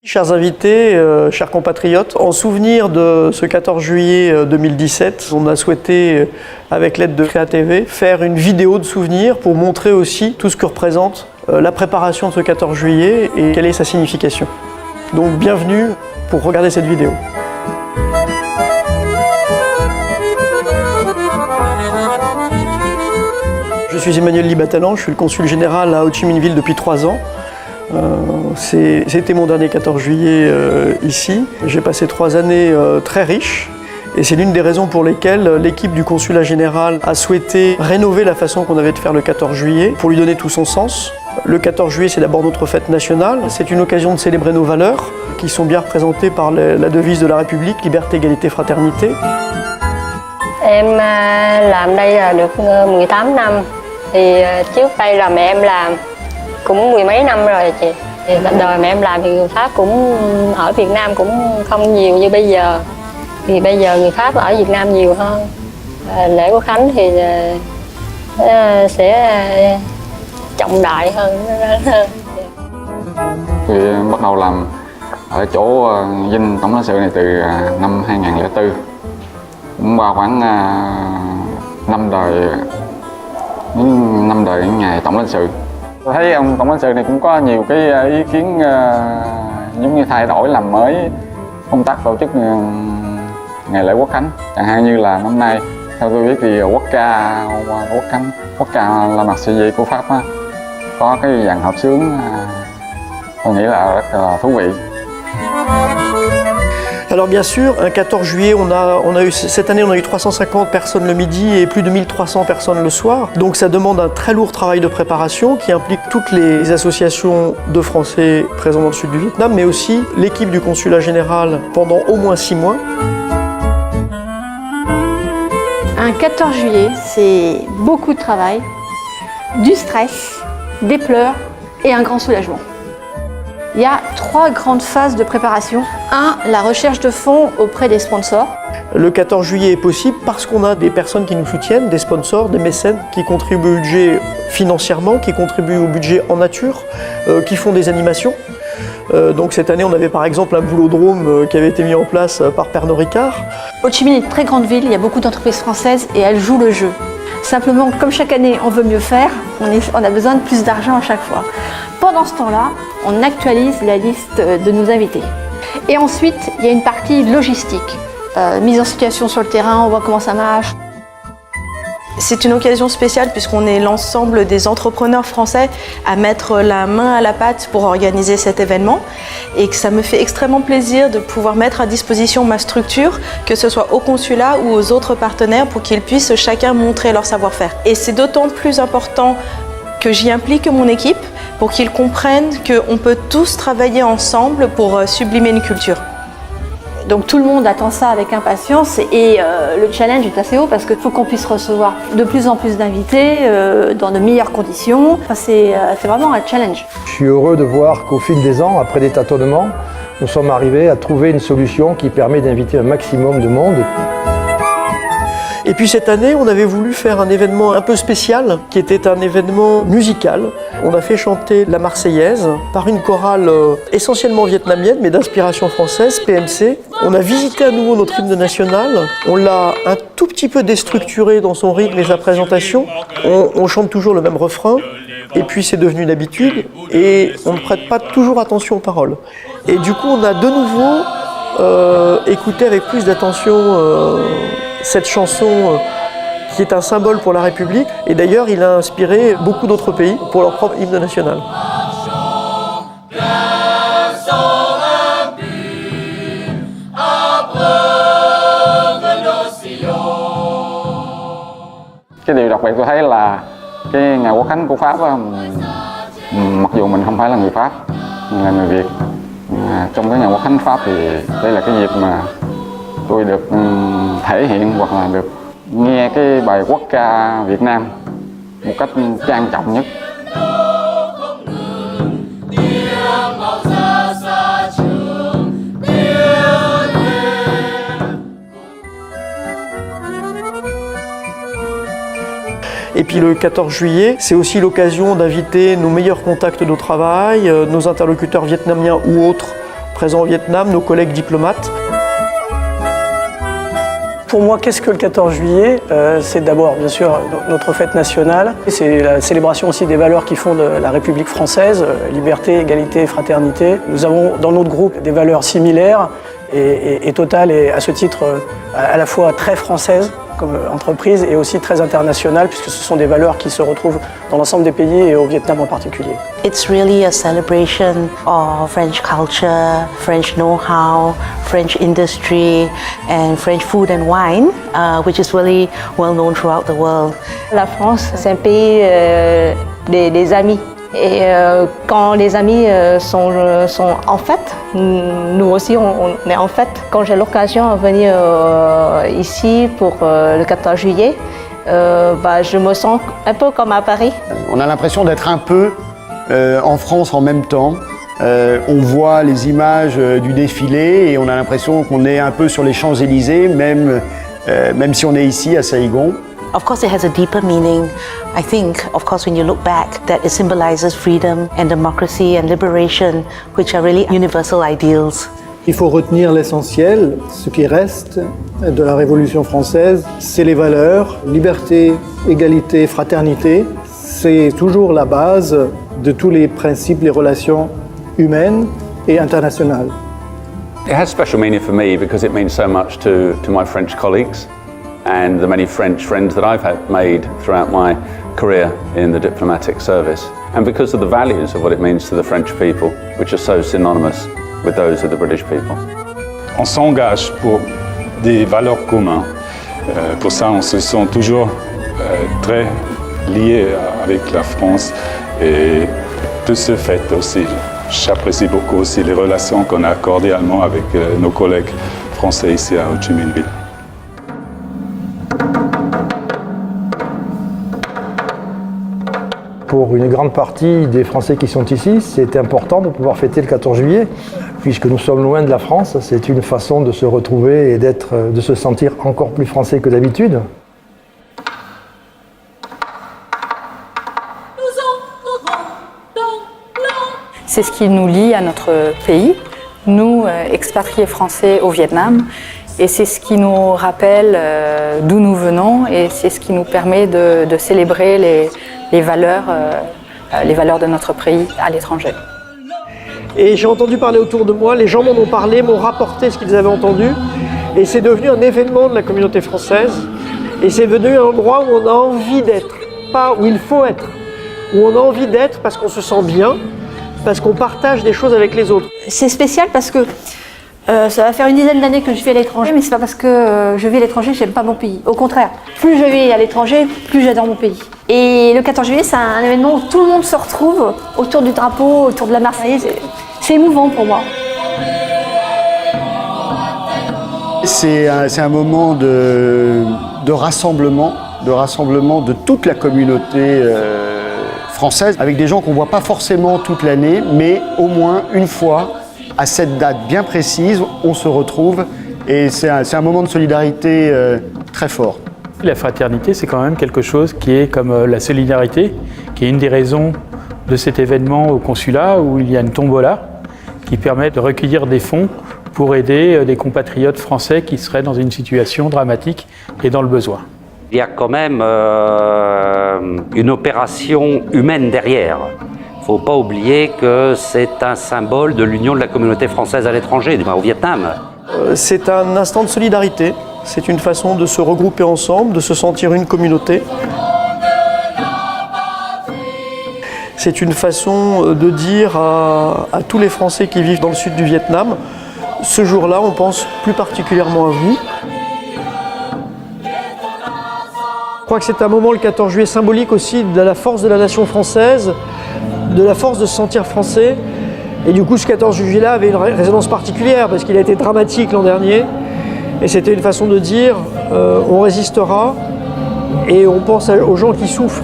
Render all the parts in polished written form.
Chers invités, chers compatriotes, en souvenir de ce 14 juillet 2017, on a souhaité, avec l'aide de CréaTV, faire une vidéo de souvenir pour montrer aussi tout ce que représente la préparation de ce 14 juillet et quelle est sa signification. Donc bienvenue pour regarder cette vidéo. Je suis Emmanuel Libatalan, je suis le consul général à Ho Chi Minh Ville depuis 3 ans. C'était mon dernier 14 juillet ici. J'ai passé 3 années très riches et c'est l'une des raisons pour lesquelles l'équipe du consulat général a souhaité rénover la façon qu'on avait de faire le 14 juillet pour lui donner tout son sens. Le 14 juillet, c'est d'abord notre fête nationale. C'est une occasion de célébrer nos valeurs qui sont bien représentées par la devise de la République, liberté, égalité, fraternité. Em làm đây là được 18 năm. Thì trước đây là mẹ em làm cũng mười mấy năm rồi chị. Thì đời mẹ em làm thì người Pháp cũng ở Việt Nam cũng không nhiều như bây giờ. Thì bây giờ người Pháp ở Việt Nam nhiều hơn. Lễ Quốc Khánh thì sẽ trọng đại hơn. Thì bắt đầu làm ở chỗ dinh tổng lãnh sự này từ năm 2004. Cũng qua khoảng 5 đời ngày tổng lãnh sự. Tôi thấy ông tổng lãnh sự này cũng có nhiều cái ý kiến giống như thay đổi làm mới công tác tổ chức ngày lễ Quốc Khánh. Chẳng hạn như là năm nay theo tôi biết thì quốc ca là mặt sự gì của Pháp á, có cái dàn hợp xướng tôi nghĩ là rất là thú vị. Alors bien sûr, un 14 juillet, cette année on a eu 350 personnes le midi et plus de 1300 personnes le soir. Donc ça demande un très lourd travail de préparation qui implique toutes les associations de Français présents dans le sud du Vietnam, mais aussi l'équipe du consulat général pendant au moins 6 mois. Un 14 juillet, c'est beaucoup de travail, du stress, des pleurs et un grand soulagement. Il y a 3 grandes phases de préparation. 1, la recherche de fonds auprès des sponsors. Le 14 juillet est possible parce qu'on a des personnes qui nous soutiennent, des sponsors, des mécènes qui contribuent au budget financièrement, qui contribuent au budget en nature, qui font des animations. Donc cette année, on avait par exemple un boulodrome qui avait été mis en place par Pernod Ricard. Ho Chi Minh est une très grande ville, il y a beaucoup d'entreprises françaises et elles jouent le jeu. Simplement, comme chaque année, on veut mieux faire, on a besoin de plus d'argent à chaque fois. Pendant ce temps-là, on actualise la liste de nos invités. Et ensuite, il y a une partie logistique, mise en situation sur le terrain, on voit comment ça marche. C'est une occasion spéciale puisqu'on est l'ensemble des entrepreneurs français à mettre la main à la pâte pour organiser cet événement et que ça me fait extrêmement plaisir de pouvoir mettre à disposition ma structure, que ce soit au consulat ou aux autres partenaires pour qu'ils puissent chacun montrer leur savoir-faire. Et c'est d'autant plus important que j'y implique mon équipe pour qu'ils comprennent qu'on peut tous travailler ensemble pour sublimer une culture. Donc tout le monde attend ça avec impatience et le challenge est assez haut parce qu'il faut qu'on puisse recevoir de plus en plus d'invités dans de meilleures conditions. Enfin, c'est vraiment un challenge. Je suis heureux de voir qu'au fil des ans, après des tâtonnements, nous sommes arrivés à trouver une solution qui permet d'inviter un maximum de monde. Et puis cette année, on avait voulu faire un événement un peu spécial, qui était un événement musical. On a fait chanter la Marseillaise par une chorale essentiellement vietnamienne, mais d'inspiration française, PMC. On a visité à nouveau notre hymne national. On l'a un tout petit peu déstructuré dans son rythme et sa présentation. On chante toujours le même refrain, et puis c'est devenu une habitude, et on ne prête pas toujours attention aux paroles. Et du coup, on a de nouveau écouté avec plus d'attention cette chanson qui est un symbole pour la République. Et d'ailleurs, il a inspiré beaucoup d'autres pays pour leur propre hymne national. Cái điều đặc biệt tôi thấy là cái ngày Quốc Khánh của Pháp á, mặc dù mình không phải là người Pháp, mình là người Việt. Trong cái ngày Quốc Khánh Pháp thì đây là cái dịp mà tôi được thể hiện hoặc là được nghe cái bài quốc ca Việt Nam một cách trang trọng nhất. Et puis le 14 juillet, c'est aussi l'occasion d'inviter nos meilleurs contacts de travail, nos interlocuteurs vietnamiens ou autres présents au Vietnam, nos collègues diplomates. Pour moi, qu'est-ce que le 14 juillet? C'est d'abord, bien sûr, notre fête nationale. C'est la célébration aussi des valeurs qui fondent la République française, liberté, égalité, fraternité. Nous avons dans notre groupe des valeurs similaires et Total est à ce titre à la fois très française comme entreprise et aussi très internationale puisque ce sont des valeurs qui se retrouvent dans l'ensemble des pays et au Vietnam en particulier. It's really a celebration of French culture, French know-how, French industry and French food and wine, which is really well known throughout the world. La France, c'est un pays des amis. Et quand les amis sont en fête, nous aussi on est en fête. Quand j'ai l'occasion de venir ici pour le 14 juillet, je me sens un peu comme à Paris. On a l'impression d'être un peu en France en même temps. On voit les images du défilé et on a l'impression qu'on est un peu sur les Champs-Élysées, même si on est ici à Saigon. Of course, it has a deeper meaning. I think, of course, when you look back, that it symbolizes freedom and democracy and liberation, which are really universal ideals. Il faut retenir l'essentiel, ce qui reste de la Révolution française, c'est les valeurs, liberté, égalité, fraternité. C'est toujours la base de tous les principes, les relations humaines et internationales. It has special meaning for me because it means so much to my French colleagues and the many French friends that I've made throughout my career in the diplomatic service, and because of the values of what it means to the French people, which are so synonymous with those of the British people. On s'engage pour des valeurs communes. Pour ça, on se sent toujours très lié avec la France et de ce fait aussi, j'apprécie beaucoup aussi les relations qu'on a cordialement avec nos collègues français ici à Ho Chi Minh Ville. Pour une grande partie des Français qui sont ici, c'est important de pouvoir fêter le 14 juillet. Puisque nous sommes loin de la France, c'est une façon de se retrouver et de se sentir encore plus français que d'habitude. C'est ce qui nous lie à notre pays, nous, expatriés français au Vietnam. Et c'est ce qui nous rappelle d'où nous venons et c'est ce qui nous permet de célébrer les valeurs de notre pays à l'étranger. Et j'ai entendu parler autour de moi, les gens m'en ont parlé, m'ont rapporté ce qu'ils avaient entendu. Et c'est devenu un événement de la communauté française. Et c'est devenu un endroit où on a envie d'être, pas où il faut être. Où on a envie d'être parce qu'on se sent bien, parce qu'on partage des choses avec les autres. C'est spécial parce que ça va faire une dizaine d'années que je vis à l'étranger, mais c'est pas parce que je vis à l'étranger que j'aime pas mon pays. Au contraire, plus je vis à l'étranger, plus j'adore mon pays. Et le 14 juillet, c'est un événement où tout le monde se retrouve autour du drapeau, autour de la Marseillaise. C'est émouvant pour moi. C'est un moment de rassemblement de toute la communauté française, avec des gens qu'on ne voit pas forcément toute l'année, mais au moins une fois, à cette date bien précise, on se retrouve et c'est un moment de solidarité très fort. La fraternité, c'est quand même quelque chose qui est comme la solidarité, qui est une des raisons de cet événement au consulat où il y a une tombola qui permet de recueillir des fonds pour aider des compatriotes français qui seraient dans une situation dramatique et dans le besoin. Il y a quand même une opération humaine derrière. Il ne faut pas oublier que c'est un symbole de l'union de la communauté française à l'étranger, au Vietnam. C'est un instant de solidarité, c'est une façon de se regrouper ensemble, de se sentir une communauté. C'est une façon de dire à tous les Français qui vivent dans le sud du Vietnam, ce jour-là, on pense plus particulièrement à vous. Je crois que c'est un moment, le 14 juillet, symbolique aussi de la force de la nation française, de la force de se sentir français. Et du coup, ce 14 juillet-là avait une résonance particulière parce qu'il a été dramatique l'an dernier. Et c'était une façon de dire on résistera et on pense aux gens qui souffrent.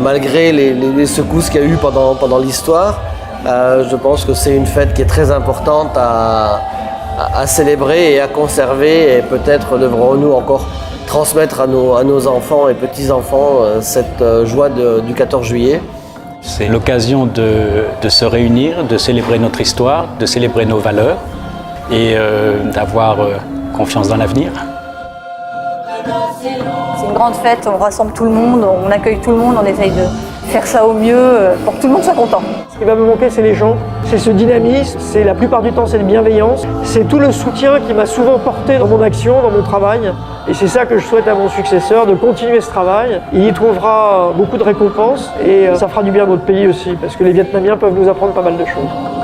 Malgré les secousses qu'il y a eu pendant l'histoire, je pense que c'est une fête qui est très importante à célébrer et à conserver. Et peut-être devrons-nous encore transmettre à nos enfants et petits-enfants cette joie du 14 juillet. C'est l'occasion de se réunir, de célébrer notre histoire, de célébrer nos valeurs et d'avoir confiance dans l'avenir. C'est une grande fête, on rassemble tout le monde, on accueille tout le monde, on essaye de faire ça au mieux pour que tout le monde soit content. Ce qui va me manquer, c'est les gens, c'est ce dynamisme, c'est la plupart du temps cette bienveillance, c'est tout le soutien qui m'a souvent porté dans mon action, dans mon travail. Et c'est ça que je souhaite à mon successeur, de continuer ce travail. Il y trouvera beaucoup de récompenses et ça fera du bien à notre pays aussi, parce que les Vietnamiens peuvent nous apprendre pas mal de choses.